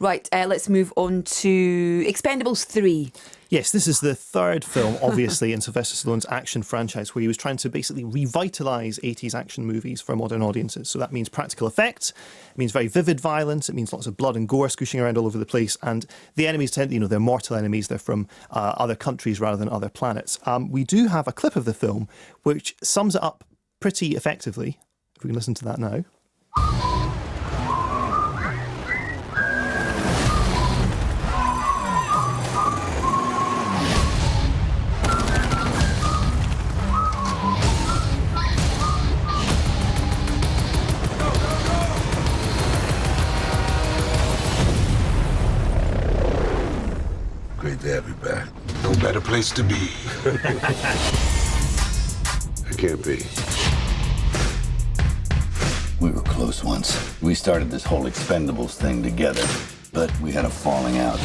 Right, let's move on to Expendables 3. Yes, this is the third film, obviously, in Sylvester Stallone's action franchise, where he was trying to basically revitalise 80s action movies for modern audiences. So that means practical effects, it means very vivid violence, it means lots of blood and gore squishing around all over the place, and the enemies tend, they're mortal enemies, they're from other countries rather than other planets. We do have a clip of the film which sums it up pretty effectively, if we can listen to that now. Great to have you back. No better place to be. It can't be. We were close once. We started this whole Expendables thing together, but we had a falling out.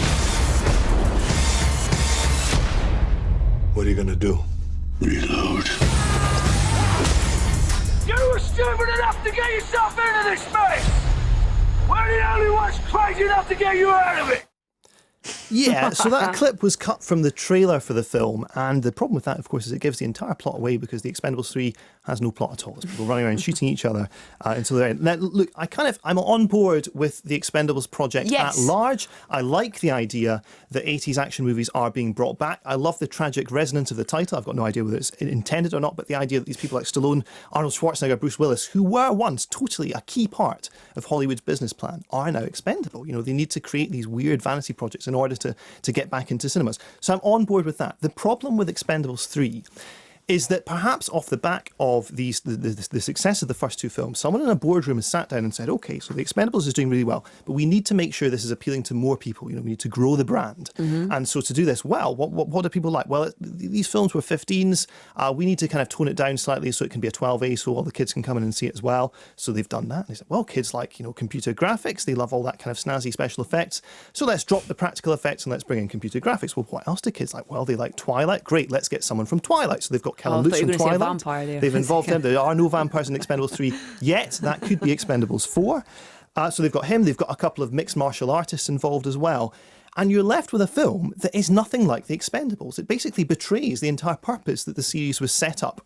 What are you gonna do? Reload. You were stupid enough to get yourself into this mess! We're the only ones crazy enough to get you out of it! Yeah, so that clip was cut from the trailer for the film, and the problem with that, of course, is it gives the entire plot away because the Expendables 3 has no plot at all. It's people running around shooting each other until the end. Now, look, I'm on board with the Expendables project at large. I like the idea that 80s action movies are being brought back. I love the tragic resonance of the title. I've got no idea whether it's intended or not, but the idea that these people like Stallone, Arnold Schwarzenegger, Bruce Willis, who were once totally a key part of Hollywood's business plan, are now expendable. They need to create these weird vanity projects in order to get back into cinemas. So I'm on board with that. The problem with Expendables 3 is that perhaps off the back of the success of the first two films, someone in a boardroom has sat down and said, okay, so the Expendables is doing really well, but we need to make sure this is appealing to more people. We need to grow the brand. And so to do this well, what do people like? Well, these films were 15s. We need to kind of tone it down slightly so it can be a 12A, so all the kids can come in and see it as well. So they've done that. And they said, well, kids like, computer graphics. They love all that kind of snazzy special effects. So let's drop the practical effects and let's bring in computer graphics. Well, what else do kids like? Well, they like Twilight. Great, let's get someone from Twilight. So they've got Callum Lutz from Twilight. Vampire there. They've involved him. There are no vampires in Expendables 3 yet. That could be Expendables 4. So they've got him. They've got a couple of mixed martial artists involved as well. And you're left with a film that is nothing like The Expendables. It basically betrays the entire purpose that the series was set up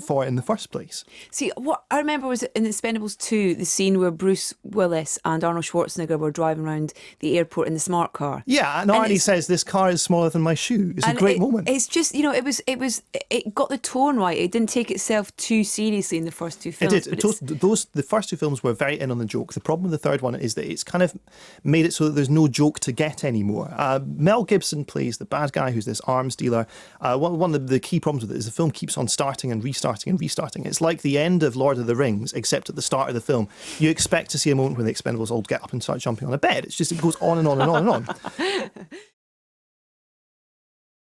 for in the first place. See, what I remember was in Expendables 2, the scene where Bruce Willis and Arnold Schwarzenegger were driving around the airport in the smart car. Yeah, and Arnie says, this car is smaller than my shoe. It's a great moment. It's just, it got the tone right. It didn't take itself too seriously in the first two films. It did. The first two films were very in on the joke. The problem with the third one is that it's kind of made it so that there's no joke to get anymore. Mel Gibson plays the bad guy who's this arms dealer. One of the key problems with it is the film keeps on starting and restarting and restarting. It's like the end of Lord of the Rings, except at the start of the film, you expect to see a moment when the Expendables all get up and start jumping on a bed. It goes on and on and on and on.